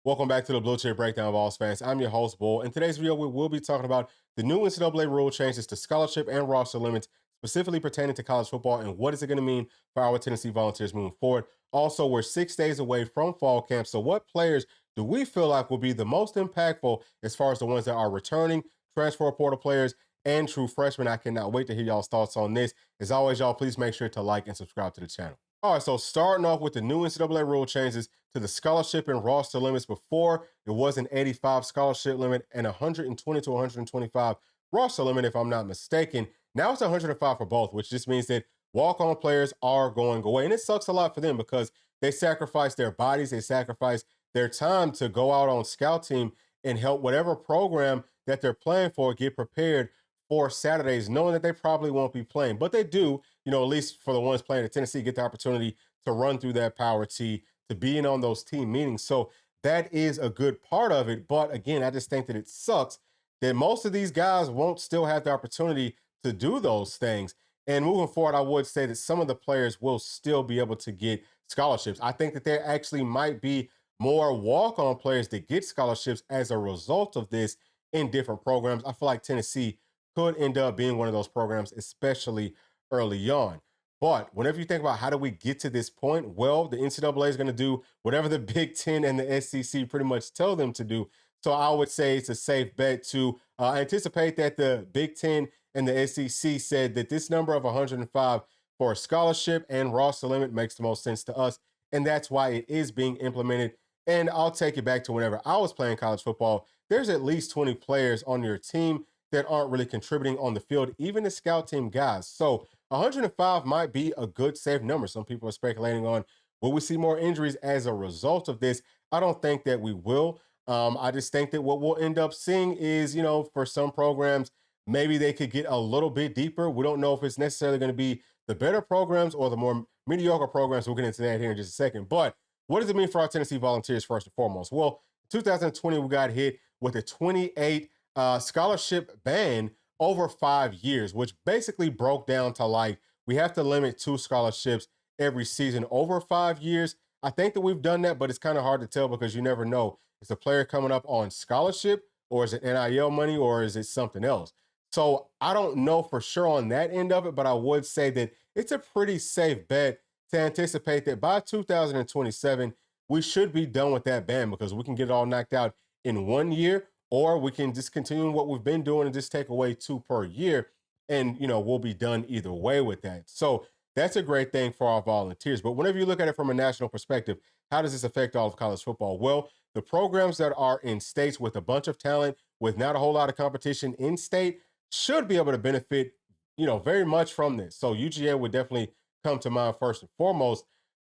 Welcome back to the Bluechip Breakdown, Vols fans. I'm your host, Bull. In today's video, we will be talking about the new NCAA rule changes to scholarship and roster limits, specifically pertaining to college football, and what is it going to mean for our Tennessee Volunteers moving forward. Also, we're 6 days away from fall camp, so what players do we feel like will be the most impactful as far as the ones that are returning, transfer portal players, and true freshmen? I cannot wait to hear y'all's thoughts on this. As always, y'all, please make sure to like and subscribe to the channel. All right, so starting off with the new NCAA rule changes to the scholarship and roster limits. Before, it was an 85 scholarship limit and 120 to 125 roster limit, if I'm not mistaken. Now it's 105 for both, which just means that walk-on players are going away. And it sucks a lot for them because they sacrifice their bodies, they sacrifice their time to go out on scout team and help whatever program that they're playing for get prepared for Saturdays, knowing that they probably won't be playing. But they do, at least for the ones playing at Tennessee, get the opportunity to run through that power tee, to being on those team meetings. So that is a good part of it. But again, I just think that it sucks that most of these guys won't still have the opportunity to do those things. And moving forward, I would say that some of the players will still be able to get scholarships. I think that there actually might be more walk-on players that get scholarships as a result of this in different programs. I feel like Tennessee could end up being one of those programs, especially early on. But whenever you think about how do we get to this point, well, the NCAA is going to do whatever the Big Ten and the SEC pretty much tell them to do. So I would say it's a safe bet to anticipate that the Big Ten and the SEC said that this number of 105 for a scholarship and roster limit makes the most sense to us. And that's why it is being implemented. And I'll take it back to whenever I was playing college football. There's at least 20 players on your team that aren't really contributing on the field, even the scout team guys. So 105 might be a good safe number. Some people are speculating on, will we see more injuries as a result of this? I don't think that we will. I just think that what we'll end up seeing is, for some programs, maybe they could get a little bit deeper. We don't know if it's necessarily going to be the better programs or the more mediocre programs. We'll get into that here in just a second. But what does it mean for our Tennessee Volunteers first and foremost? Well, 2020, we got hit with a 28 scholarship ban over 5 years, which basically broke down to like we have to limit 2 scholarships every season over 5 years. I think that we've done that, but it's kind of hard to tell because you never know. Is a player coming up on scholarship, or is it NIL money, or is it something else? So I don't know for sure on that end of it, but I would say that it's a pretty safe bet to anticipate that by 2027, we should be done with that ban because we can get it all knocked out in 1 year, or we can just continue what we've been doing and just take away 2 per year. And, we'll be done either way with that. So that's a great thing for our volunteers. But whenever you look at it from a national perspective, how does this affect all of college football? Well, the programs that are in states with a bunch of talent, with not a whole lot of competition in state, should be able to benefit, very much from this. So UGA would definitely come to mind first and foremost.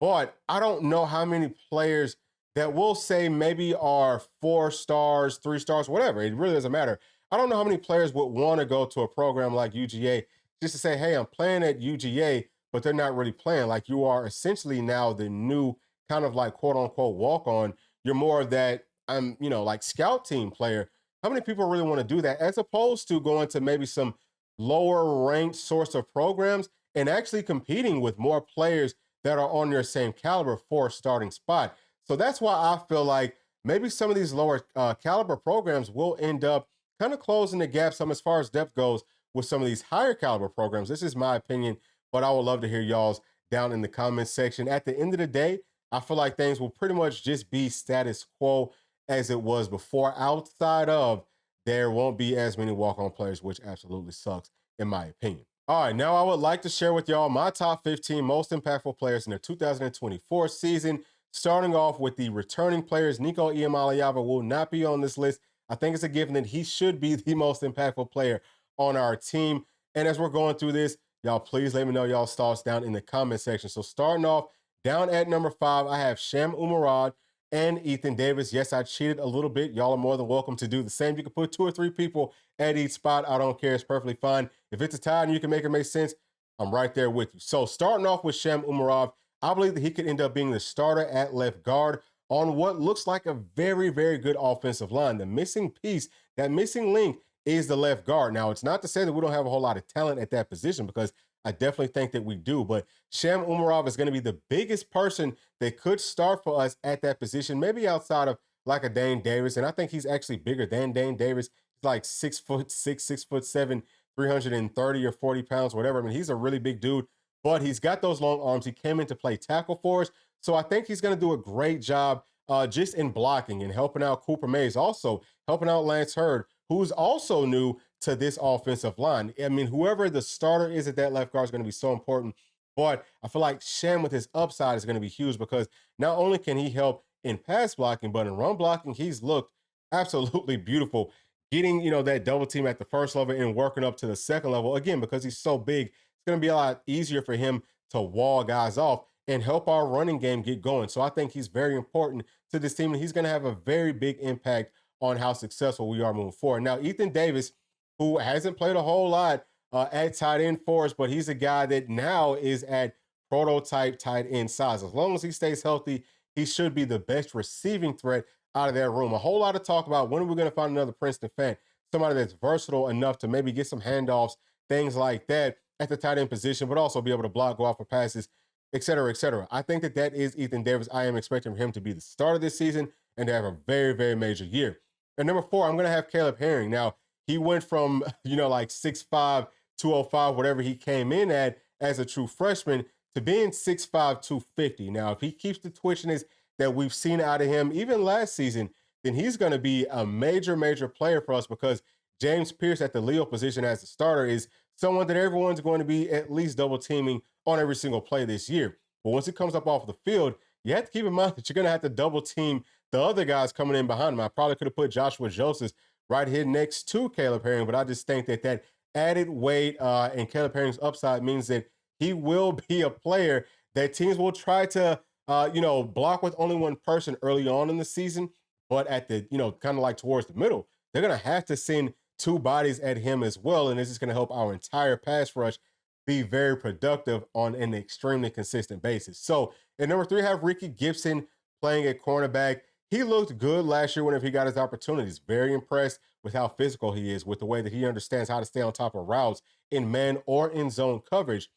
But I don't know how many players that we'll say maybe are 4 stars, 3 stars, whatever. It really doesn't matter. I don't know how many players would want to go to a program like UGA just to say, hey, I'm playing at UGA, but they're not really playing. Like you are essentially now the new kind of like quote unquote walk on. You're more of that, like scout team player. How many people really want to do that as opposed to going to maybe some lower ranked source of programs and actually competing with more players that are on your same caliber for a starting spot? So that's why I feel like maybe some of these lower caliber programs will end up kind of closing the gap some as far as depth goes with some of these higher caliber programs. This is my opinion, but I would love to hear y'all's down in the comments section. At the end of the day, I feel like things will pretty much just be status quo as it was before. Outside of there won't be as many walk-on players, which absolutely sucks in my opinion. All right, now I would like to share with y'all my top 15 most impactful players in the 2024 season. Starting off with the returning players, Nico Iamaleava will not be on this list. I think it's a given that he should be the most impactful player on our team. And as we're going through this, y'all please let me know y'all's thoughts down in the comment section. So starting off, down at number 5, I have Sham Umarad and Ethan Davis. Yes, I cheated a little bit. Y'all are more than welcome to do the same. You can put 2 or 3 people at each spot. I don't care. It's perfectly fine. If it's a tie and you can make it make sense, I'm right there with you. So starting off with Sham Umarad, I believe that he could end up being the starter at left guard on what looks like a very, very good offensive line. The missing piece, that missing link is the left guard. Now, it's not to say that we don't have a whole lot of talent at that position because I definitely think that we do, but Sham Umarov is going to be the biggest person that could start for us at that position, maybe outside of like a Dane Davis, and I think he's actually bigger than Dane Davis. He's like 6'6", 6'7", 330 or 40 pounds, whatever. I mean, he's a really big dude, but he's got those long arms. He came in to play tackle for us, so I think he's going to do a great job just in blocking and helping out Cooper Mays, also helping out Lance Hurd, who's also new to this offensive line. I mean, whoever the starter is at that left guard is going to be so important. But I feel like Shem with his upside is going to be huge because not only can he help in pass blocking, but in run blocking, he's looked absolutely beautiful. Getting, that double team at the first level and working up to the second level, again, because he's so big, it's going to be a lot easier for him to wall guys off and help our running game get going. So I think he's very important to this team, and he's going to have a very big impact on how successful we are moving forward. Now, Ethan Davis, who hasn't played a whole lot at tight end for us, but he's a guy that now is at prototype tight end size. As long as he stays healthy, he should be the best receiving threat out of that room. A whole lot of talk about when are we going to find another Princeton fan, somebody that's versatile enough to maybe get some handoffs, things like that at the tight end position, but also be able to block, go out for passes, et cetera, et cetera. I think that is Ethan Davis. I am expecting him to be the starter this season and to have a very, very major year. And number 4, I'm going to have Caleb Herring. Now, he went from, like 6'5", 205, whatever he came in at as a true freshman, to being 6'5", 250. Now, if he keeps the twitchiness that we've seen out of him even last season, then he's going to be a major, major player for us because James Pierce at the Leo position as the starter is someone that everyone's going to be at least double teaming on every single play this year. But once he comes up off the field, you have to keep in mind that you're going to have to double team the other guys coming in behind him. I probably could have put Joshua Joseph right here next to Caleb Herring, but I just think that added weight and Caleb Herring's upside means that he will be a player that teams will try to, block with only one person early on in the season, but at the, kind of like towards the middle, they're going to have to send 2 bodies at him as well, and this is going to help our entire pass rush be very productive on an extremely consistent basis. So at number 3, I have Ricky Gibson playing at cornerback. He looked good last year whenever he got his opportunities. Very impressed with how physical he is, with the way that he understands how to stay on top of routes in man or in zone coverage.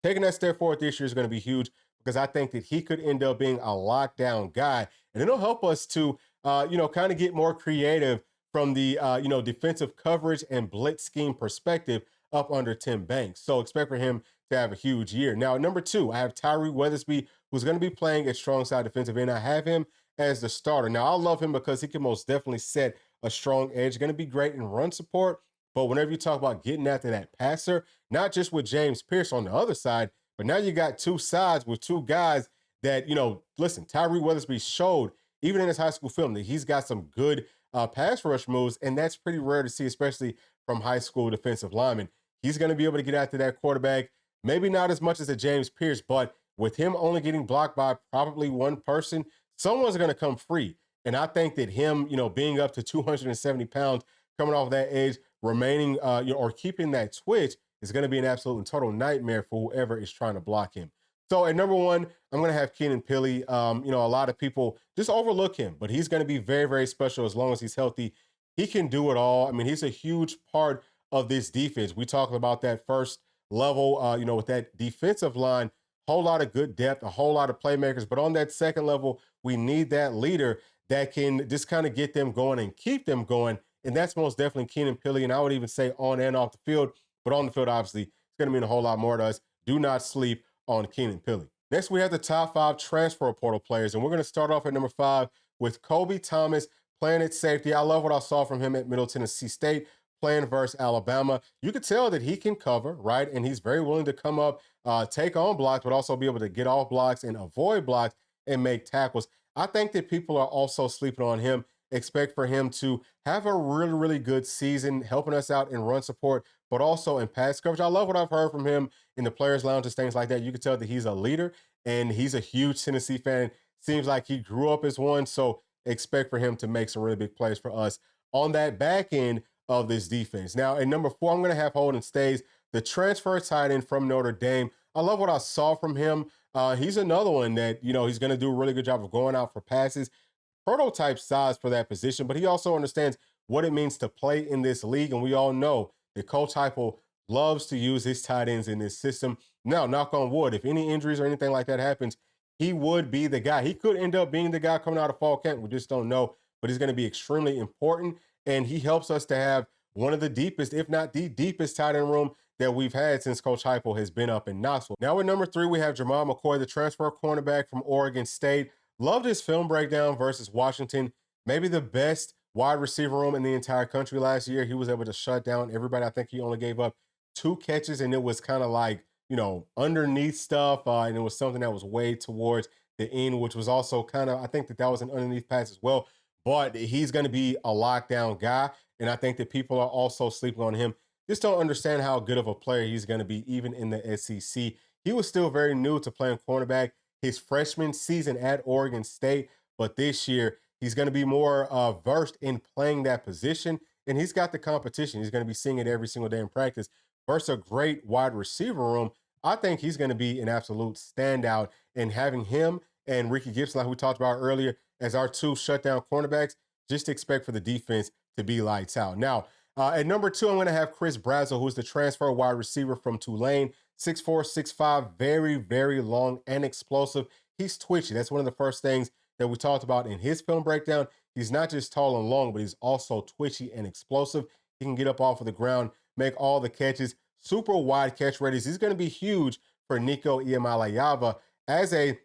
Taking that step forward this year is going to be huge because I think that he could end up being a lockdown guy, and it'll help us to, kind of get more creative from the, defensive coverage and blitz scheme perspective up under Tim Banks. So expect for him to have a huge year. Now, at number 2, I have Tyree Weathersby, who's going to be playing at strong side defensive end. I have him as the starter. Now, I love him because he can most definitely set a strong edge. Going to be great in run support, but whenever you talk about getting after that passer, not just with James Pierce on the other side, but now you got 2 sides with 2 guys that, listen, Tyree Weathersby showed, even in his high school film, that he's got some good pass rush moves, and that's pretty rare to see, especially from high school defensive linemen. He's going to be able to get after that quarterback, maybe not as much as a James Pierce, but with him only getting blocked by probably one person, someone's going to come free. And I think that him, being up to 270 pounds, coming off that edge, remaining, or keeping that twitch is going to be an absolute and total nightmare for whoever is trying to block him. So at number 1, I'm going to have Keenan Pili. A lot of people just overlook him, but he's going to be very, very special as long as he's healthy. He can do it all. I mean, he's a huge part of this defense. We talked about that first level, with that defensive line, whole lot of good depth, a whole lot of playmakers. But on that second level, we need that leader that can just kind of get them going and keep them going. And that's most definitely Keenan Pili. And I would even say on and off the field, but on the field, obviously, it's going to mean a whole lot more to us. Do not sleep on Keenan Pili. Next, we have the top 5 transfer portal players. And we're going to start off at number 5 with Kobe Thomas playing at safety. I love what I saw from him at Middle Tennessee State, playing versus Alabama. You could tell that he can cover, right? And he's very willing to come up, take on blocks, but also be able to get off blocks and avoid blocks and make tackles. I think that people are also sleeping on him. Expect for him to have a really, really good season, helping us out in run support, but also in pass coverage. I love what I've heard from him in the players' lounges, things like that. You can tell that he's a leader, and he's a huge Tennessee fan. Seems like he grew up as one, so expect for him to make some really big plays for us on that back end of this defense. Now, at number 4, I'm going to have Holden Stays, the transfer tight end from Notre Dame. I love what I saw from him. He's another one that, he's going to do a really good job of going out for passes. Prototype size for that position, but he also understands what it means to play in this league. And we all know that Coach Heupel loves to use his tight ends in this system. Now, knock on wood, if any injuries or anything like that happens, he would be the guy. He could end up being the guy coming out of fall camp. We just don't know. but he's going to be extremely important. And he helps us to have one of the deepest, if not the deepest tight end room that we've had since Coach Heupel has been up in Knoxville. Now at number 3, we have Jamal McCoy, the transfer cornerback from Oregon State. Loved his film breakdown versus Washington. Maybe the best wide receiver room in the entire country last year. He was able to shut down everybody. I think he only gave up 2 catches, and it was kind of like, underneath stuff. And it was something that was way towards the end, which was also kind of, I think that was an underneath pass as well. But he's going to be a lockdown guy. And I think that people are also sleeping on him. Just don't understand how good of a player he's going to be, even in the SEC. He was still very new to playing cornerback his freshman season at Oregon State. But this year, he's going to be more versed in playing that position. And he's got the competition. He's going to be seeing it every single day in practice versus a great wide receiver room. I think he's going to be an absolute standout. And having him and Ricky Gibson, like we talked about earlier, as our 2 shutdown cornerbacks, just expect for the defense to be lights out. Now, at number 2, I'm going to have Chris Brazzell, who's the transfer wide receiver from Tulane. 6'4", 6'5", very, very long and explosive. He's twitchy. That's one of the first things that we talked about in his film breakdown. He's not just tall and long, but he's also twitchy and explosive. He can get up off of the ground, make all the catches, super wide catch radius. He's going to be huge for Nico Iamaleava as a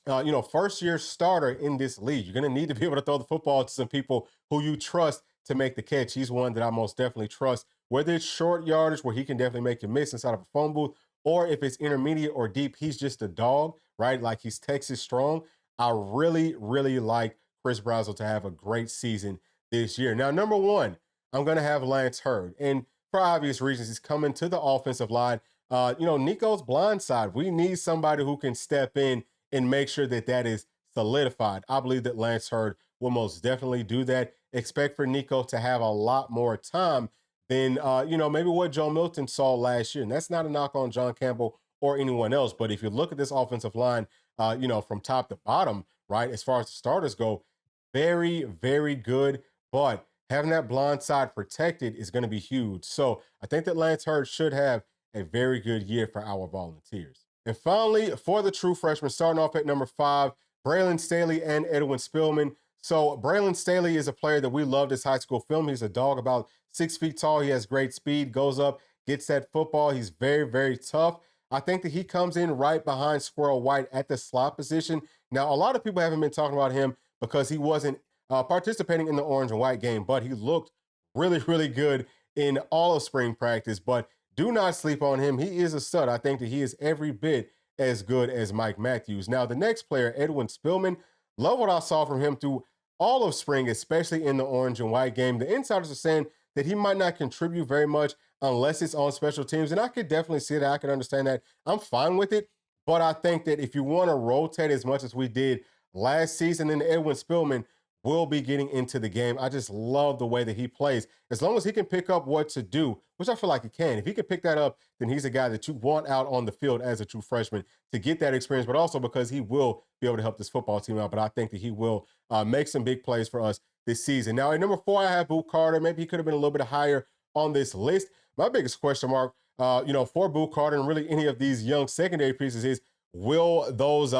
first-year starter in this league. You're going to need to be able to throw the football to some people who you trust to make the catch. He's one that I most definitely trust, whether it's short yardage where he can definitely make you miss inside of a phone booth, or if it's intermediate or deep, he's just a dog, right? Like he's Texas strong. I really, really like Chris Brazzell to have a great season this year. Now, number 1, I'm going to have Lance Hurd. And for obvious reasons, he's coming to the offensive line. Nico's blind side. We need somebody who can step in and make sure that that is solidified. I believe that Lance Hurd will most definitely do that. Expect for Nico to have a lot more time than, maybe what Joe Milton saw last year. And that's not a knock on John Campbell or anyone else. But if you look at this offensive line, from top to bottom, right, as far as the starters go, very, very good. But having that blind side protected is going to be huge. So I think that Lance Hurd should have a very good year for our Volunteers. And finally, for the true freshmen, starting off at number 5, Braylon Staley and Edwin Spillman. So Braylon Staley is a player that we loved his high school film. He's a dog about 6 feet tall. He has great speed, goes up, gets that football. He's very, very tough. I think that he comes in right behind Squirrel White at the slot position. Now, a lot of people haven't been talking about him because he wasn't participating in the orange and white game, but he looked really, really good in all of spring practice. But do not sleep on him. He is a stud. I think that he is every bit as good as Mike Matthews. Now, the next player, Edwin Spillman, love what I saw from him through all of spring, especially in the orange and white game. The insiders are saying that he might not contribute very much unless it's on special teams. And I could definitely see that. I can understand that. I'm fine with it. But I think that if you want to rotate as much as we did last season, then Edwin Spillman will be getting into the game. I just love the way that he plays. As long as he can pick up what to do, which I feel like he can. If he can pick that up, then he's a guy that you want out on the field as a true freshman to get that experience, but also because he will be able to help this football team out. But I think that he will make some big plays for us this season. Now, at number 4, I have Boot Carter. Maybe he could have been a little bit higher on this list. My biggest question mark, for Boot Carter and really any of these young secondary pieces is, will those,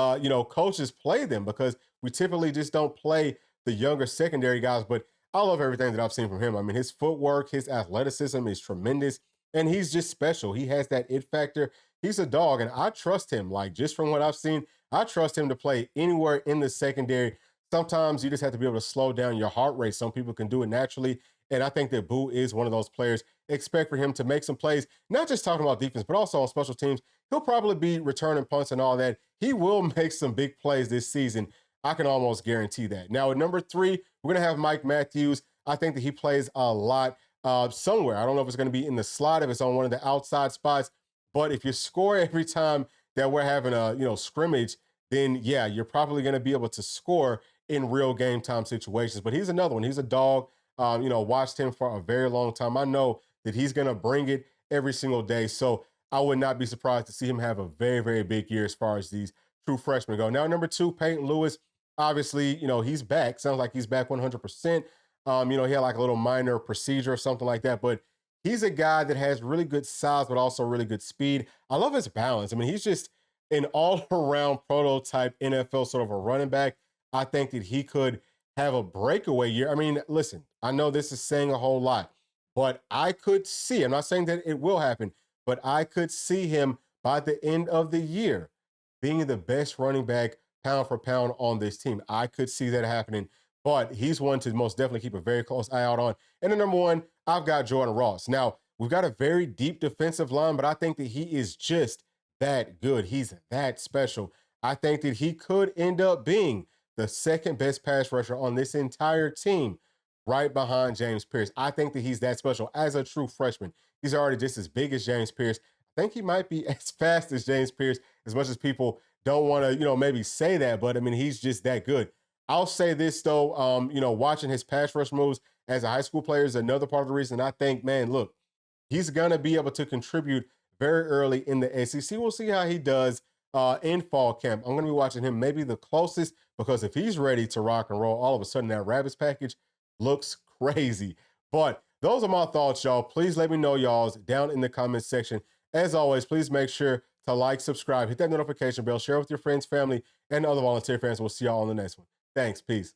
coaches play them? Because we typically just don't play the younger secondary guys, but I love everything that I've seen from him. I mean, his footwork, his athleticism is tremendous, and he's just special. He has that it factor. He's a dog, and I trust him. Like, just from what I've seen, I trust him to play anywhere in the secondary. Sometimes you just have to be able to slow down your heart rate. Some people can do it naturally, and I think that Boo is one of those players. Expect for him to make some plays, not just talking about defense, but also on special teams. He'll probably be returning punts and all that. He will make some big plays this season. I can almost guarantee that. Now, at number 3, we're going to have Mike Matthews. I think that he plays a lot somewhere. I don't know if it's going to be in the slot, if it's on one of the outside spots. But if you score every time that we're having a scrimmage, then, yeah, you're probably going to be able to score in real game time situations. But he's another one. He's a dog. Watched him for a very long time. I know that he's going to bring it every single day. So I would not be surprised to see him have a very, very big year as far as these true freshmen go. Now, number 2, Peyton Lewis. Obviously, he's back. Sounds like he's back 100%. He had like a little minor procedure or something like that, but he's a guy that has really good size, but also really good speed. I love his balance. I mean, he's just an all-around prototype NFL sort of a running back. I think that he could have a breakaway year. I mean, listen, I know this is saying a whole lot, but I could see, I'm not saying that it will happen, but I could see him by the end of the year being the best running back pound for pound on this team. I could see that happening, but he's one to most definitely keep a very close eye out on. And the number one, I've got Jordan Ross. Now, we've got a very deep defensive line, but I think that he is just that good. He's that special. I think that he could end up being the second best pass rusher on this entire team, right behind James Pierce. I think that he's that special as a true freshman. He's already just as big as James Pierce. I think he might be as fast as James Pierce, as much as people don't want to, maybe say that, but I mean, he's just that good. I'll say this though, watching his pass rush moves as a high school player is another part of the reason I think, man, look, he's gonna be able to contribute very early in the SEC. We'll see how he does in fall camp. I'm gonna be watching him maybe the closest because if he's ready to rock and roll, all of a sudden that Rabbits package looks crazy. But those are my thoughts, y'all. Please let me know y'all's down in the comments section. As always, please make sure to like, subscribe, hit that notification bell, share with your friends, family, and other volunteer fans. We'll see y'all on the next one. Thanks. Peace.